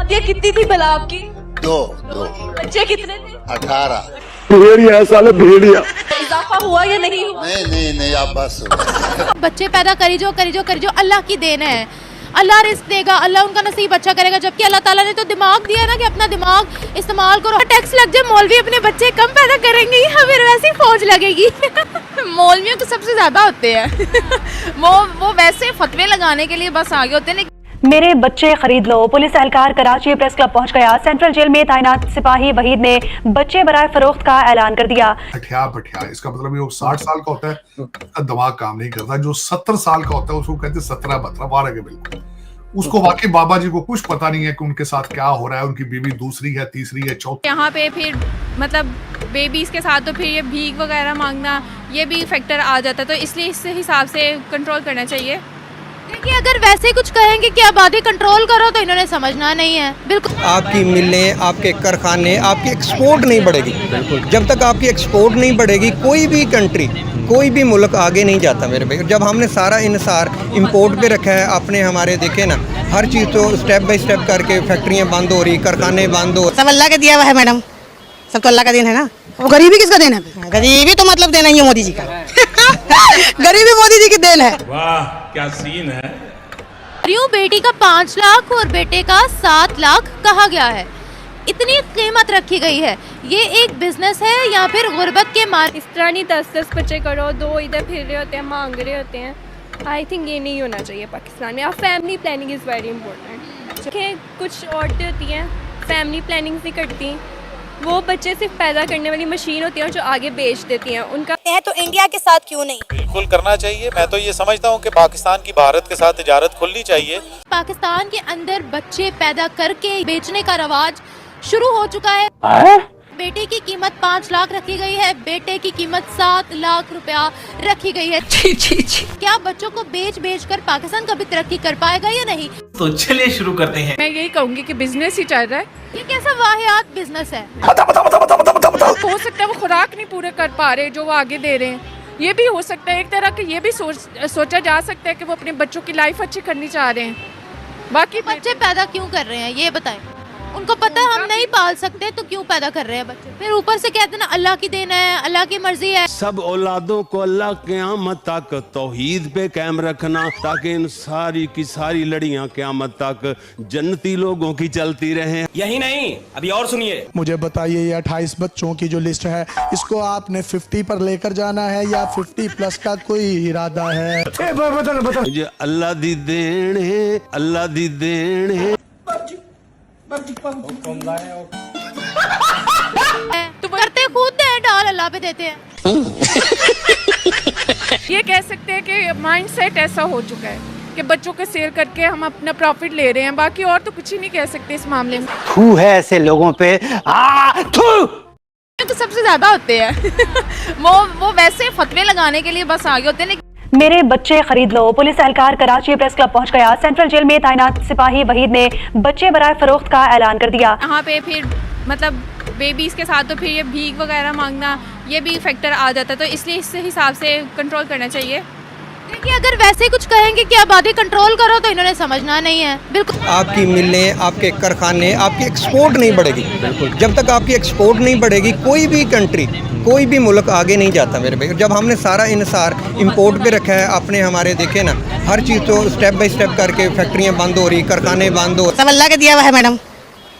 शादियाँ कितनी थी भला आपकी? दो। बच्चे कितने थे? 18। भेड़िया साले भेड़िया। इजाफा हुआ या नहीं हुआ? नहीं आप बस। बच्चे पैदा करी जो अल्लाह की देन है। अल्लाह रिस्क देगा, अल्लाह उनका नसीब अच्छा करेगा। जबकि अल्लाह ताला ने तो दिमाग दिया ना कि अपना दिमाग इस्तेमाल करो। टैक्स लग जाए, मौलवी अपने बच्चे कम पैदा करेंगे या फिर वैसी फौज लगेगी? मौलवियों तो सबसे ज्यादा होते हैं। वो वैसे फतवे लगाने के लिए बस आगे होते हैं। मेरे बच्चे खरीद लो। पुलिस एहलकार कराची प्रेस क्लब पहुंच गया। सेंट्रल जेल में तैनात सिपाही वहीद ने बच्चे बराए फरोख्त का ऐलान कर दिया। बठिया इसका मतलब ये 60 साल का होता है, उसका दिमाग काम नहीं करता। जो 70 साल का होता है उसको कहते हैं 17-12 बारह के बिल्कुल। उसको वाकई बाबा जी को कुछ पता नहीं है कि उनके साथ क्या हो रहा है। उनकी बीवी दूसरी है, तीसरी है, चौथी। यहाँ पे फिर मतलब बेबीज के साथ तो फिर ये भीख वगैरह मांगना ये भी फैक्टर आ जाता है। तो इसलिए इस हिसाब से कंट्रोल करना चाहिए। देखिए, अगर वैसे कुछ कहेंगे कि आबादी कंट्रोल करो तो इन्होंने समझना नहीं है। बिल्कुल आपकी मिलें, आपके कारखाने, आपकी एक्सपोर्ट नहीं बढ़ेगी। जब तक आपकी एक्सपोर्ट नहीं बढ़ेगी कोई भी कंट्री, कोई भी मुल्क आगे नहीं जाता मेरे भाई। जब हमने सारा इन्सार इंपोर्ट पे रखा है अपने, हमारे देखे ना हर चीज़ तो स्टेप बाय स्टेप करके फैक्ट्रियाँ बंद हो रही, कारखाने बंद हो। सब अल्लाह का दिया हुआ है मैडम, सब तो अल्लाह का देन है ना। वो गरीबी किसका देन है? गरीबी तो मतलब देना ही है मोदी जी का। गरीबी मोदी जी की देन है। वाह क्या सीन है। यूं बेटी का 5 लाख और बेटे का 7 लाख कहा गया है। इतनी कीमत रखी गई है। ये एक बिजनेस है या फिर गुर्बत के मार? इस तरह नहीं 10-10 बच्चे करो, 2 इधर फिर रहे होते हैं, मांग रहे होते हैं। आई थिंक ये नहीं होना चाहिए पाकिस्तान में। Family planning is very important. कुछ औरतें होती हैं फैमिली प्लानिंग नहीं करती, वो बच्चे सिर्फ पैदा करने वाली मशीन होती है जो आगे बेच देती हैं। उनका है तो इंडिया के साथ क्यों नहीं? बिल्कुल करना चाहिए। मैं तो ये समझता हूँ कि पाकिस्तान की भारत के साथ तिजारत खुलनी चाहिए। पाकिस्तान के अंदर बच्चे पैदा करके बेचने का रवाज शुरू हो चुका है। बेटे की कीमत 5 लाख रखी गई है, बेटे की कीमत 7 लाख रुपया रखी गई है। क्या बच्चों को बेच कर पाकिस्तान कभी तरक्की कर पाएगा या नहीं? तो चलिए शुरू करते हैं। मैं यही कहूँगी कि बिजनेस ही चल रहा है। ये कैसा वाहियात बिजनेस है? हो सकता है वो खुराक नहीं पूरे कर पा रहे जो वो आगे दे रहे हैं। ये भी हो सकता है एक तरह के, ये भी सोचा जा सकता है कि वो अपने बच्चों की लाइफ अच्छी करनी चाह रहे हैं। बाकी बच्चे पैदा क्यों कर रहे हैं ये बताएं। उनको पता है हम नहीं पाल सकते तो क्यों पैदा कर रहे हैं बच्चे? फिर ऊपर से कहते हैं ना अल्लाह की देन है, अल्लाह की मर्जी है। सब औलादों को अल्लाह क़यामत तक तौहीद पे कायम रखना, ताकि इन सारी की सारी लड़ियां क़यामत तक जन्नती लोगों की चलती रहें। यही नहीं, अभी और सुनिए। मुझे बताइए ये 28 बच्चों की जो लिस्ट है, इसको आपने 50 पर लेकर जाना है या 50 प्लस का कोई इरादा है? मुझे अल्लाह दी देन है, अल्लाह दी देन है। तो करते खुद हैं, डाल अल्लाह पे देते हैं। ये कह सकते हैं कि माइंड सेट ऐसा हो चुका है कि बच्चों को सेल करके हम अपना प्रॉफिट ले रहे हैं। बाकी और तो कुछ ही नहीं कह सकते इस मामले में। थू है ऐसे लोगों पे। तो सबसे ज्यादा होते हैं। वो वैसे फतवे लगाने के लिए बस आगे होते हैं। मेरे बच्चे खरीद लो। पुलिस एहलकार कराची प्रेस क्लब पहुंच गया। सेंट्रल जेल में तैनात सिपाही वहीद ने बच्चे बराए फरोख्त का ऐलान कर दिया। यहाँ पे फिर मतलब बेबीज के साथ तो फिर ये भीख वगैरह मांगना ये भी फैक्टर आ जाता है। तो इसलिए इस हिसाब से कंट्रोल करना चाहिए। देखिए, अगर वैसे कुछ कहेंगे कि आबादी कंट्रोल करो तो इन्होंने समझना नहीं है। बिल्कुल आपकी मिलें, आपके कारखाने, आपकी एक्सपोर्ट नहीं बढ़ेगी। जब तक आपकी एक्सपोर्ट नहीं बढ़ेगी कोई भी कंट्री, कोई भी मुल्क आगे नहीं जाता मेरे भाई। जब हमने सारा इन्सार इंपोर्ट पे रखा है अपने, हमारे देखे ना हर चीज़ तो स्टेप बाय स्टेप करके फैक्ट्रियाँ बंद हो रही, कारखाने बंद हो। सब अल्लाह का दिया हुआ है मैडम,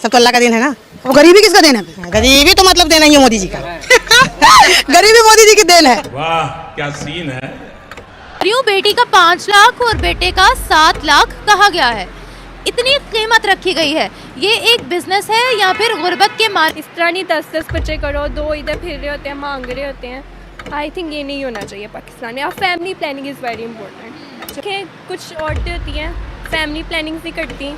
सब तो अल्लाह का देन है ना। वो गरीबी किसका देन है? गरीबी तो मतलब देना ही है मोदी जी का। गरीबी मोदी जी की देन है। वाह क्या सीन है। यूं बेटी का 5 लाख और बेटे का 7 लाख कहा गया है। इतनी कीमत रखी गई है। ये एक बिजनेस है या फिर गुर्बत के मार? इस तरह नहीं 10-10 बच्चे करो, 2 इधर फिर रहे होते हैं, मांग रहे होते हैं। आई थिंक ये नहीं होना चाहिए पाकिस्तान में। Family planning is very important. कुछ औरतें होती हैं फैमिली प्लानिंग नहीं करती,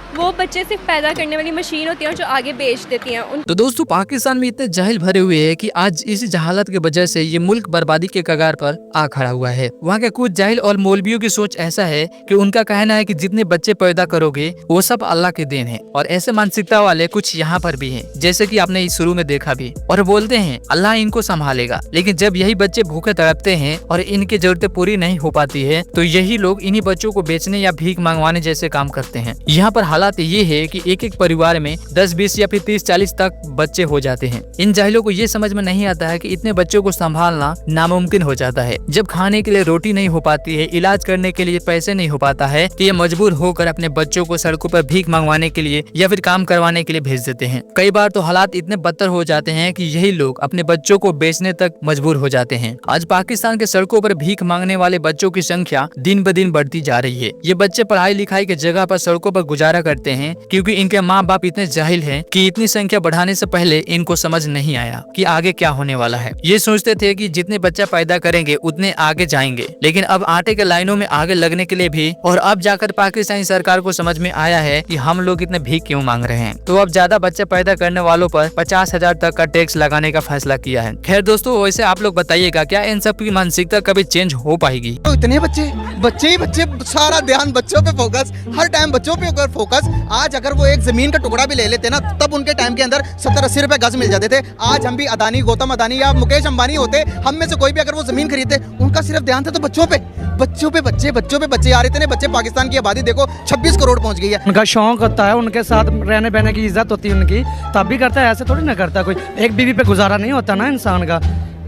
वो बच्चे सिर्फ पैदा करने वाली मशीन होती है जो आगे बेच देती हैं। तो दोस्तों, पाकिस्तान में इतने जाहिल भरे हुए हैं कि आज इसी जहालत की वजह से ये मुल्क बर्बादी के कगार पर आ खड़ा हुआ है। वहाँ के कुछ जाहिल और मौलवियों की सोच ऐसा है कि उनका कहना है कि जितने बच्चे पैदा करोगे वो सब अल्लाह के देन है। और ऐसे मानसिकता वाले कुछ यहाँ पर भी हैं, जैसे कि आपने इस शुरू में देखा भी। और बोलते हैं अल्लाह इनको संभालेगा, लेकिन जब यही बच्चे भूखे तड़पते हैं और इनकी जरूरतें पूरी नहीं हो पाती है तो यही लोग इन्हीं बच्चों को बेचने या भीख मंगवाने जैसे काम करते हैं। यहाँ पर हालात ये है कि एक एक परिवार में 10-20 या फिर 30-40 तक बच्चे हो जाते हैं। इन जाहिलों को ये समझ में नहीं आता है कि इतने बच्चों को संभालना नामुमकिन हो जाता है। जब खाने के लिए रोटी नहीं हो पाती है, इलाज करने के लिए पैसे नहीं हो पाता है, तो ये मजबूर होकर अपने बच्चों को सड़कों पर भीख मंगवाने के लिए या फिर काम करवाने के लिए भेज देते हैं। कई बार तो हालात इतने बदतर हो जाते हैं कि यही लोग अपने बच्चों को बेचने तक मजबूर हो जाते हैं। आज पाकिस्तान के सड़कों पर भीख मांगने वाले बच्चों की संख्या दिन ब दिन बढ़ती जा रही है। ये बच्चे पढ़ाई लिखाई के जगह पर सड़कों पर गुजारा करते हैं क्योंकि इनके माँ बाप इतने जाहिल हैं कि इतनी संख्या बढ़ाने से पहले इनको समझ नहीं आया कि आगे क्या होने वाला है। ये सोचते थे कि जितने बच्चा पैदा करेंगे उतने आगे जाएंगे, लेकिन अब आटे के लाइनों में आगे लगने के लिए भी और अब जाकर पाकिस्तानी सरकार को समझ में आया है कि हम लोग इतने भीख क्यों मांग रहे हैं। तो अब ज्यादा बच्चे पैदा करने वालों पर 50,000 तक का टैक्स लगाने का फैसला किया है। खैर दोस्तों, वैसे आप लोग बताइएगा क्या इन सब की मानसिकता कभी चेंज हो पाएगी? तो इतने बच्चे ही बच्चे, सारा ध्यान बच्चों पे फोकस, हर टाइम बच्चों पे अगर फोकस। आज अगर वो एक जमीन का टुकड़ा भी ले लेते ना, तब उनके टाइम के अंदर 70-80 रुपए गज मिल जाते थे। आज हम भी अदानी, गौतम अदानी या मुकेश अंबानी होते, हम में से कोई भी अगर वो जमीन खरीदते, उनका सिर्फ ध्यान था तो बच्चों पे बच्चे यार। इतने बच्चे, पाकिस्तान की आबादी देखो 26 करोड़ पहुंच गई है। उनका शौक होता है, उनके साथ रहने बहने की इज्जत होती है उनकी, तब भी करता है, ऐसे थोड़ी ना करता कोई। एक बीवी पे गुजारा नहीं होता ना इंसान का।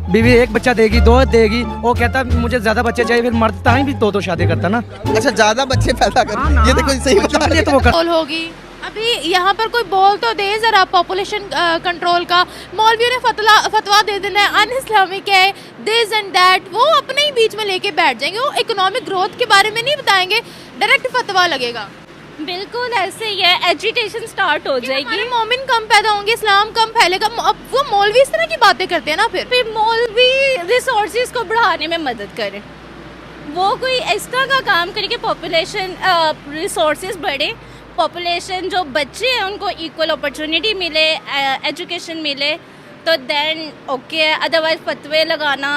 बीवी एक बच्चा देगी, 2 देगी, वो कहता मुझे ज्यादा बच्चे चाहिए, फिर मर्द ताई भी 2 शादी करता ना। अच्छा, ज्यादा बच्चे पैदा कर, ये देखो सही बता रही है तो वो होगी। अभी यहाँ पर कोई बोल तो दे जरा पॉपुलेशन कंट्रोल का। मौलवियों ने फतवा दे देना है अनइस्लामिक है, दिस एंड दैट, वो अपने ही बीच में लेके बैठ जाएंगे। वो इकोनॉमिक ग्रोथ के बारे में नहीं बताएंगे, डायरेक्ट फतवा लगेगा। बिल्कुल ऐसे ही है, एजुटेशन स्टार्ट हो जाएगी, मोमिन कम पैदा होंगे, इस्लाम कम फैलेगा। अब वो मौलवी इस तरह की बातें करते हैं ना, फिर मौलवी रिसोर्सेज को बढ़ाने में मदद करें, वो कोई एक्स्ट्रा का काम करे कि पॉपुलेशन रिसोर्सेज बढ़े, पॉपुलेशन जो बच्चे हैं उनको इक्वल अपॉर्चुनिटी मिले, एजुकेशन मिले, तो देन ओके। अदरवाइज फतवे लगाना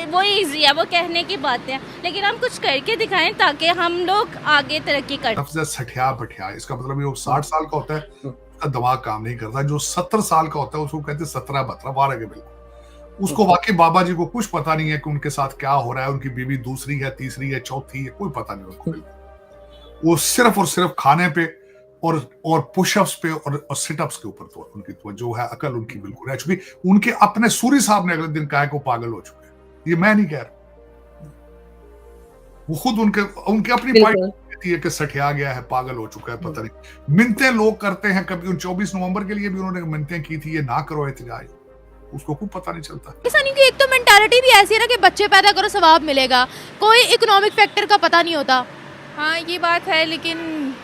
वो ईजी है, वो कहने की बातें हैं, लेकिन हम कुछ करके दिखाएं ताकि हम लोग आगे तरक्की करें। सठिया बठिया, इसका मतलब ये 60 साल का होता है, उसका दिमाग काम नहीं करता। जो 70 साल का होता है उसको कहते हैं 17-12 12 के बिल्कुल। उसको वाकई बाबा जी को कुछ पता नहीं है कि उनके साथ क्या हो रहा है, उनकी बीवी दूसरी है, तीसरी है, चौथी है, कोई पता नहीं उनको बिल्कुल। वो सिर्फ और सिर्फ खाने पे और पुशअप्स पे और सिटअप्स के ऊपर तो उनकी जो है अकल उनकी बिल्कुल है। चूंकि उनके अपने सूरी साहब ने अगले दिन कहा को पागल हो चुके हैं, ये मैं नहीं कह रहा, वो खुद उनके अपनी पार्टी कहती है कि सठिया गया है, पागल हो चुका है, पता नहीं। मिन्नतें लोग करते हैं, कभी 24 नवंबर के लिए भी उन्होंने मिन्नतें की थी, ये ना करो एहतजाज, उसको कुछ पता नहीं चलता। किसानी की एक तो मेंटालिटी भी ऐसी है ना कि बच्चे पैदा करो सवाब मिलेगा, कोई इकोनॉमिक फैक्टर का पता नहीं होता। हाँ ये बात है, लेकिन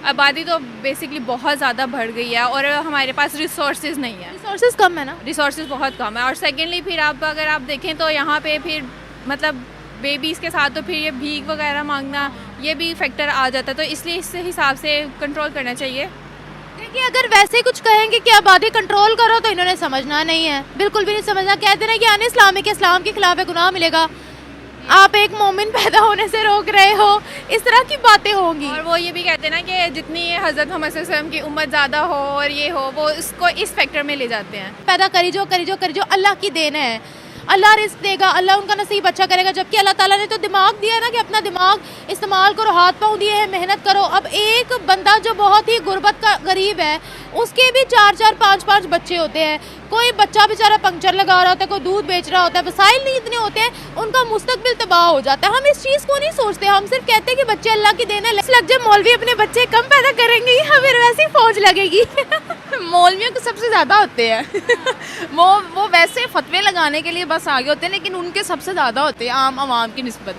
आबादी तो बेसिकली बहुत ज़्यादा बढ़ गई है और हमारे पास रिसोर्सेज नहीं है, रिसोर्सेज कम है ना, रिसोर्सेज बहुत कम है। और सेकेंडली फिर अगर आप देखें तो यहाँ पे फिर मतलब बेबीज़ के साथ तो फिर ये भीख वगैरह मांगना ये भी फैक्टर आ जाता है, तो इसलिए इस हिसाब से कंट्रोल करना चाहिए। देखिए अगर वैसे कुछ कहेंगे कि आबादी कंट्रोल करो तो इन्होंने समझना नहीं है, बिल्कुल भी नहीं समझना। कहते हैं कि अन इस्लामिक, इस्लाम के खिलाफ गुनाह मिलेगा, आप एक मोमिन पैदा होने से रोक रहे हो, इस तरह की बातें होंगी। और वो ये भी कहते हैं ना कि जितनी हज़रत मोहम्मद सल्लल्लाहु अलैहि वसल्लम की उम्मत ज़्यादा हो और ये हो, वो इसको इस फैक्टर में ले जाते हैं। पैदा करी जो अल्लाह की देन है, अल्लाह रिस्क देगा, अल्लाह उनका नसीब अच्छा करेगा। जबकि अल्लाह ताला ने तो दिमाग दिया है ना कि अपना दिमाग इस्तेमाल करो, हाथ पाँव दिए हैं, मेहनत करो। अब एक बंदा जो बहुत ही गुर्बत का गरीब है, उसके भी 4-4 5-5 बच्चे होते हैं, कोई बच्चा बेचारा पंक्चर लगा रहा होता है, कोई दूध बेच रहा होता है, वसाइल नहीं इतने होते हैं, उनका मुस्तकबिल तबाह हो जाता है। हम इस चीज़ को नहीं सोचते, हम सिर्फ कहते हैं कि बच्चे अल्लाह की देन है। लग जाए मौलवी अपने बच्चे कम पैदा करेंगे, हमें वैसी फौज लगेगी। मौलवियों के सबसे ज़्यादा होते हैं वो वैसे फतवे लगाने के लिए बस आगे होते हैं, लेकिन उनके सबसे ज़्यादा होते हैं आम आवाम की निस्बत,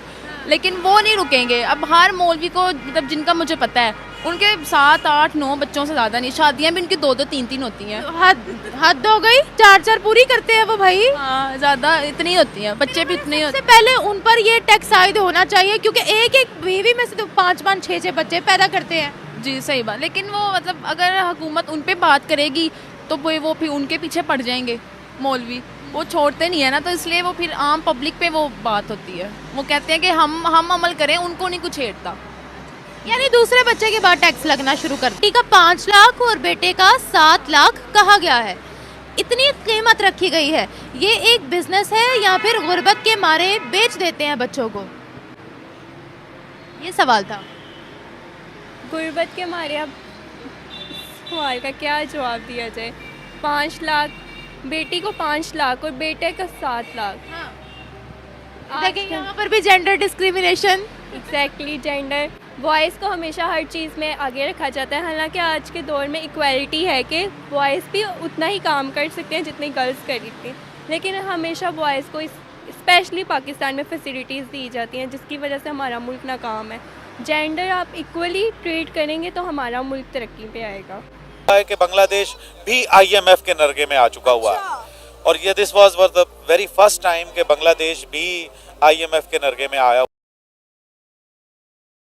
लेकिन वो नहीं रुकेंगे। अब हर मौलवी को, मतलब जिनका मुझे पता है, उनके 7, 8, 9 बच्चों से ज़्यादा नहीं, शादियाँ भी उनकी 2-2, 3-3 होती हैं। हद हो गई, 4-4 पूरी करते हैं वो भाई। हाँ ज़्यादा इतनी होती हैं, बच्चे भी इतने होते हैं। पहले उन पर ये टैक्स आयद होना चाहिए, क्योंकि एक बीवी में से तो 5-5, 6-6 बच्चे पैदा करते हैं। जी सही बात, लेकिन वो मतलब अगर हुकूमत उन पे बात करेगी तो वो फिर उनके पीछे पड़ जाएंगे मौलवी, वो छोड़ते नहीं है ना, तो इसलिए वो फिर आम पब्लिक पे वो बात होती है। वो कहते हैं कि हम अमल करें, उनको नहीं कुछ छेड़ता। यानी दूसरे बच्चे के बाद टैक्स लगना शुरू कर। बेटी का 5 लाख और बेटे का 7 लाख कहा गया है, इतनी कीमत रखी गई है। ये एक बिजनेस है या फिर गुर्बत के मारे बेच देते हैं बच्चों को? ये सवाल था। गुर्बत के मारे अब सवाल का क्या जवाब दिया जाए। 5 लाख, बेटी को 5 लाख और बेटे का 7 लाख। देखिए यहाँ पर भी gender discrimination. Exactly, gender boys को हमेशा हर चीज़ में आगे रखा जाता है, हालांकि आज के दौर में इक्वालिटी है कि बॉयज़ भी उतना ही काम कर सकते हैं जितनी गर्ल्स कर रही थी, लेकिन हमेशा बॉयज़ को स्पेशली पाकिस्तान में फैसिलिटीज़ दी जाती हैं, जिसकी वजह से हमारा मुल्क नाकाम है। जेंडर आप इक्वली ट्रीट करेंगे तो हमारा मुल्क तरक्की पे आएगा। है कि बांग्लादेश भी IMF के नरगे में आ चुका हुआ है और ये this was the very first time कि बांग्लादेश भी IMF के नरगे में आया।